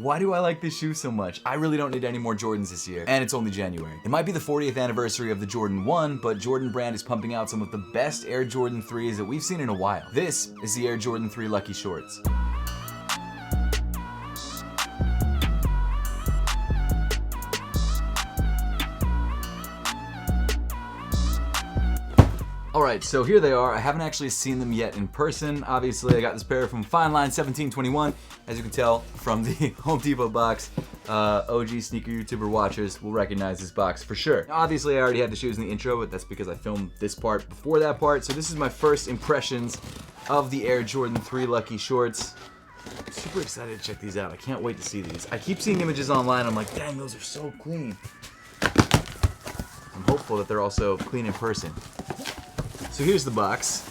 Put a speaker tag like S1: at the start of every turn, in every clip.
S1: Why do I like this shoe so much? I really don't need any more Jordans this year, and it's only January. It might be the 40th anniversary of the Jordan 1, but Jordan Brand is pumping out some of the best Air Jordan 3s that we've seen in a while. This is the Air Jordan 3 Lucky Shorts. Alright, so here they are. I haven't actually seen them yet in person. Obviously, I got this pair from Fine Line 1721. As you can tell from the Home Depot box, OG sneaker YouTuber watchers will recognize this box for sure. Now, obviously, I already had the shoes in the intro, but that's because I filmed this part before that part. So this is my first impressions of the Air Jordan 3 Lucky Shorts. I'm super excited to check these out. I can't wait to see these. I keep seeing images online. I'm like, dang, those are so clean. I'm hopeful that they're also clean in person. So here's the box,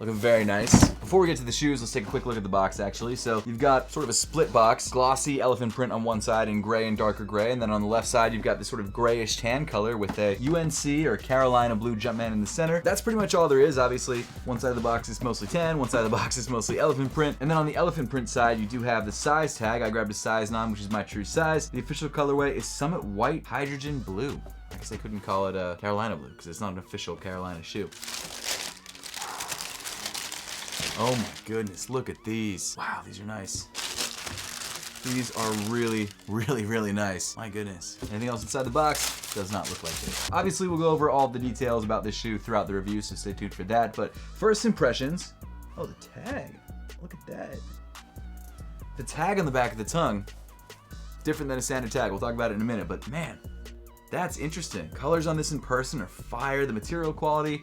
S1: looking very nice. Before we get to the shoes, let's take a quick look at the box actually. So you've got sort of a split box, glossy elephant print on one side in gray and darker gray, and then on the left side you've got this sort of grayish tan color with a UNC or Carolina blue Jumpman in the center. That's pretty much all there is. Obviously, one side of the box is mostly tan, one side of the box is mostly elephant print, and then on the elephant print side you do have the size tag. I grabbed a size 9, which is my true size. The official colorway is Summit White Hydrogen Blue. I guess they couldn't call it a Carolina Blue because it's not an official Carolina shoe. Oh my goodness, look at these. Wow, these are nice. These are really, really, really nice. My goodness. Anything else inside the box? Does not look like this. Obviously, we'll go over all the details about this shoe throughout the review, so stay tuned for that. But first impressions. Oh, the tag. Look at that. The tag on the back of the tongue, different than a standard tag. We'll talk about it in a minute, but man, that's interesting. Colors on this in person are fire. The material quality,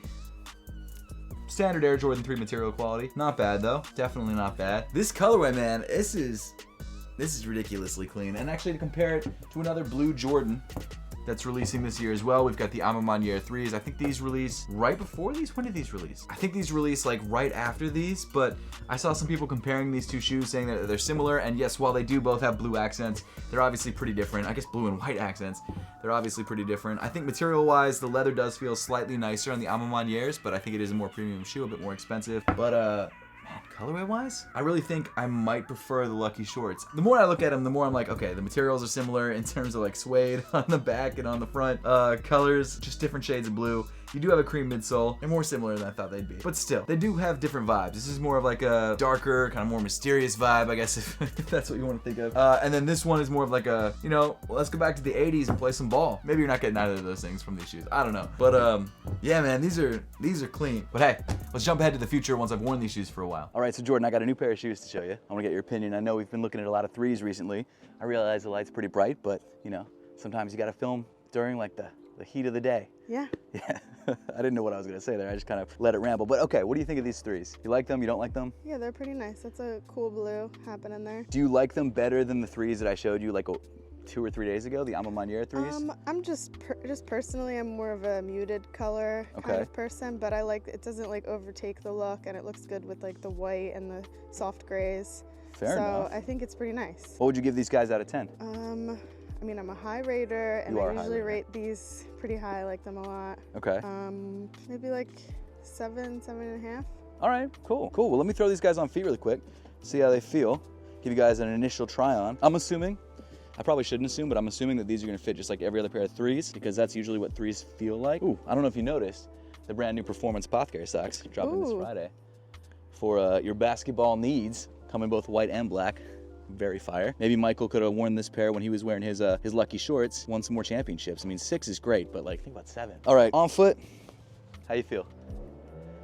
S1: standard Air Jordan 3 material quality. Not bad though, definitely not bad. This colorway, man, this is ridiculously clean. And actually to compare it to another blue Jordan that's releasing this year as well, we've got the Amamaniere 3s. I think these release right before these. When did these release? I think these release like right after these, but I saw some people comparing these two shoes saying that they're similar, and yes, while they do both have blue accents, they're obviously pretty different. I guess blue and white accents. They're obviously pretty different. I think material-wise, the leather does feel slightly nicer on the Amamanieres, but I think it is a more premium shoe, a bit more expensive. But man, colorway-wise, I really think I might prefer the Lucky Shorts. The more I look at them, the more I'm like, okay, the materials are similar in terms of like suede on the back and on the front. Colors, just different shades of blue. You do have a cream midsole. They're more similar than I thought they'd be. But still, they do have different vibes. This is more of like a darker, kind of more mysterious vibe, I guess, if that's what you want to think of. And then this one is more of like a, you know, let's go back to the 80s and play some ball. Maybe you're not getting either of those things from these shoes. I don't know. But yeah, man, these are clean. But hey, let's jump ahead to the future once I've worn these shoes for a while. All right, so Jordan, I got a new pair of shoes to show you. I want to get your opinion. I know we've been looking at a lot of 3s recently. I realize the light's pretty bright, but you know, sometimes you got to film during like the heat of the day.
S2: Yeah.
S1: Yeah. I didn't know what I was going to say there. I just kind of let it ramble. But okay, what do you think of these 3s? You like them? You don't like them?
S2: Yeah, they're pretty nice. That's a cool blue happening there.
S1: Do you like them better than the 3s that I showed you like 2 or 3 days ago, the Amamaniere 3s?
S2: I'm just personally, I'm more of a muted color kind of person, but I like, it doesn't like overtake the look, and it looks good with like the white and the soft grays.
S1: Fair enough.
S2: So I think it's pretty nice.
S1: What would you give these guys out of 10?
S2: I mean, I'm a high rater, and I usually rate these pretty high. I like them a lot.
S1: Okay.
S2: Maybe like 7.5.
S1: All right, cool. Cool, well, let me throw these guys on feet really quick, see how they feel, give you guys an initial try on. I'm assuming, I probably shouldn't assume, but I'm assuming that these are gonna fit just like every other pair of 3s, because that's usually what 3s feel like. Ooh, I don't know if you noticed, the brand new Performance APTHCRY socks dropping this Friday for your basketball needs, come in both white and black. Very fire. Maybe Michael could have worn this pair when he was wearing his Lucky Shorts, won some more championships. I mean, 6 is great, but like, think about 7. All right, on foot, how you feel?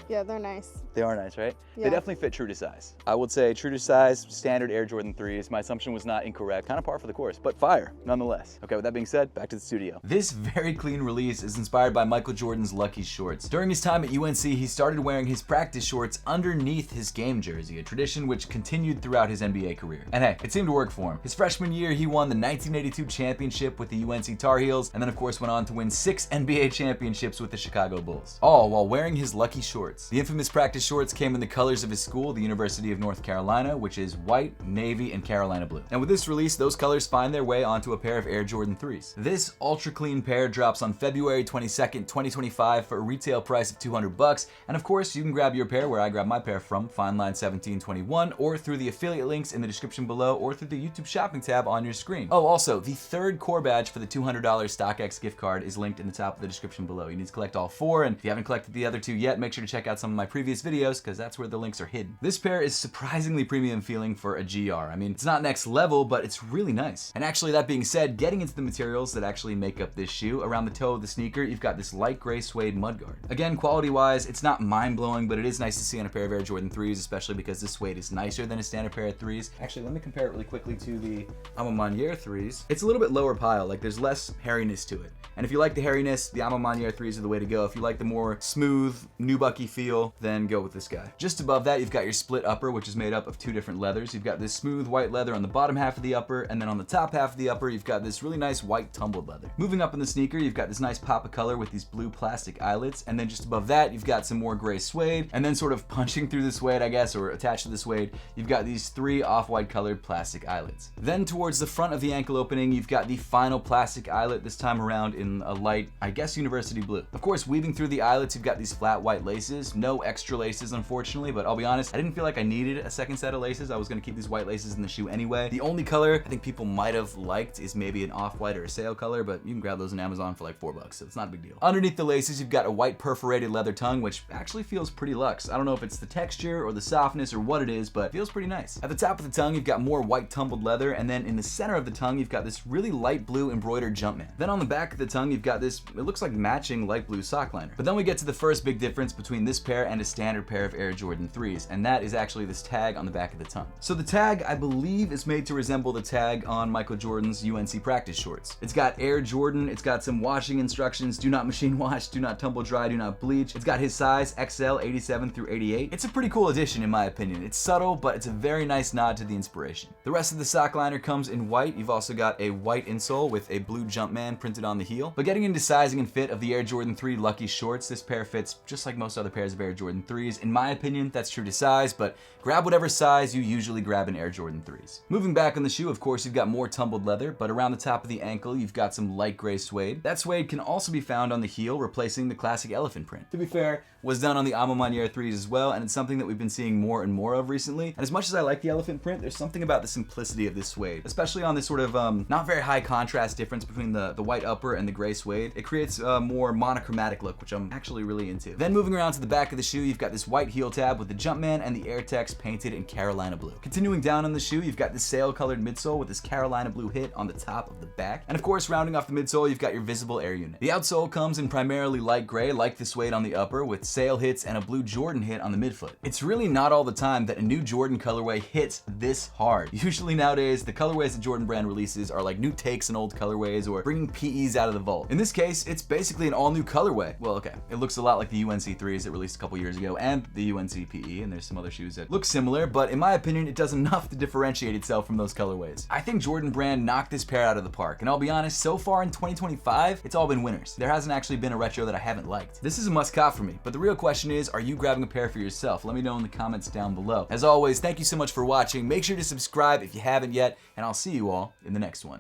S2: Yeah, they're nice.
S1: They are nice, right?
S2: Yeah.
S1: They definitely fit true to size. I would say true to size, standard Air Jordan 3s. My assumption was not incorrect. Kind of par for the course, but fire, nonetheless. Okay, with that being said, back to the studio. This very clean release is inspired by Michael Jordan's Lucky Shorts. During his time at UNC, he started wearing his practice shorts underneath his game jersey, a tradition which continued throughout his NBA career. And hey, it seemed to work for him. His freshman year, he won the 1982 championship with the UNC Tar Heels, and then of course went on to win 6 NBA championships with the Chicago Bulls. All while wearing his Lucky Shorts. shorts. The infamous practice shorts came in the colors of his school, the University of North Carolina, which is white, navy, and Carolina blue. And with this release, those colors find their way onto a pair of Air Jordan 3s. This ultra clean pair drops on February 22nd, 2025 for a retail price of $200. And of course, you can grab your pair where I grab my pair from, FineLine1721, or through the affiliate links in the description below, or through the YouTube shopping tab on your screen. Oh, also, the third core badge for the $200 StockX gift card is linked in the top of the description below. You need to collect all 4, and if you haven't collected the other 2 yet, make sure to check out some of my previous videos, because that's where the links are hidden. This pair is surprisingly premium feeling for a GR. I mean, it's not next level, but it's really nice. And actually, that being said, getting into the materials that actually make up this shoe, around the toe of the sneaker, you've got this light gray suede mudguard. Again, quality-wise, it's not mind-blowing, but it is nice to see on a pair of Air Jordan 3s, especially because this suede is nicer than a standard pair of 3s. Actually, let me compare it really quickly to the Amamaniere 3s. It's a little bit lower pile, like there's less hairiness to it. And if you like the hairiness, the Amamaniere 3s are the way to go. If you like the more smooth, nubucky feel, then go with this guy. Just above that, you've got your split upper, which is made up of 2 different leathers. You've got this smooth white leather on the bottom half of the upper, and then on the top half of the upper, you've got this really nice white tumbled leather. Moving up in the sneaker, you've got this nice pop of color with these blue plastic eyelets, and then just above that, you've got some more gray suede, and then sort of punching through the suede, I guess, or attached to the suede, you've got these 3 off-white colored plastic eyelets. Then towards the front of the ankle opening, you've got the final plastic eyelet, this time around in a light, I guess, university blue. Of course, weaving through the eyelets, you've got these flat white laces. No extra laces, unfortunately, but I'll be honest, I didn't feel like I needed a second set of laces. I was gonna keep these white laces in the shoe anyway. The only color I think people might have liked is maybe an off-white or a sale color, but you can grab those on Amazon for like $4, so it's not a big deal. Underneath the laces, you've got a white perforated leather tongue, which actually feels pretty luxe. I don't know if it's the texture or the softness or what it is, but it feels pretty nice. At the top of the tongue, you've got more white tumbled leather, and then in the center of the tongue, you've got this really light blue embroidered Jumpman. Then on the back of the tongue, you've got this, it looks like matching light blue sock liner. But then we get to the first big difference between this pair and a standard pair of Air Jordan 3s, and that is actually this tag on the back of the tongue. So the tag, I believe, is made to resemble the tag on Michael Jordan's UNC practice shorts. It's got Air Jordan, it's got some washing instructions, do not machine wash, do not tumble dry, do not bleach. It's got his size, XL 87 through 88. It's a pretty cool addition in my opinion. It's subtle, but it's a very nice nod to the inspiration. The rest of the sock liner comes in white. You've also got a white insole with a blue Jumpman printed on the heel. But getting into sizing and fit of the Air Jordan 3 Lucky shorts, this pair fits just like most other pairs of Air Jordan 3s. In my opinion, that's true to size, but grab whatever size you usually grab in Air Jordan 3s. Moving back on the shoe, of course, you've got more tumbled leather, but around the top of the ankle, you've got some light gray suede. That suede can also be found on the heel, replacing the classic elephant print. To be fair, was done on the Amamaniere 3s as well, and it's something that we've been seeing more and more of recently. And as much as I like the elephant print, there's something about the simplicity of this suede, especially on this sort of not very high contrast difference between the white upper and the gray suede. It creates a more monochromatic look, which I'm actually really into. Then moving around to the back of the shoe, you've got this white heel tab with the Jumpman and the Air Tex painted in Carolina blue. Continuing down on the shoe, you've got this sail colored midsole with this Carolina blue hit on the top of the back. And of course, rounding off the midsole, you've got your visible air unit. The outsole comes in primarily light gray, like the suede on the upper, with sail hits and a blue Jordan hit on the midfoot. It's really not all the time that a new Jordan colorway hits this hard. Usually nowadays, the colorways that Jordan brand releases are like new takes on old colorways or bringing PEs out of the vault. In this case, it's basically an all new colorway. Well, okay, it looks a lot like the UNC 3s that released a couple years ago and the UNC PE, and there's some other shoes that look similar, but in my opinion, it does enough to differentiate itself from those colorways. I think Jordan brand knocked this pair out of the park, and I'll be honest, so far in 2025, it's all been winners. There hasn't actually been a retro that I haven't liked. This is a must cop for me, but the real question is, are you grabbing a pair for yourself? Let me know in the comments down below. As always, thank you so much for watching. Make sure to subscribe if you haven't yet, and I'll see you all in the next one.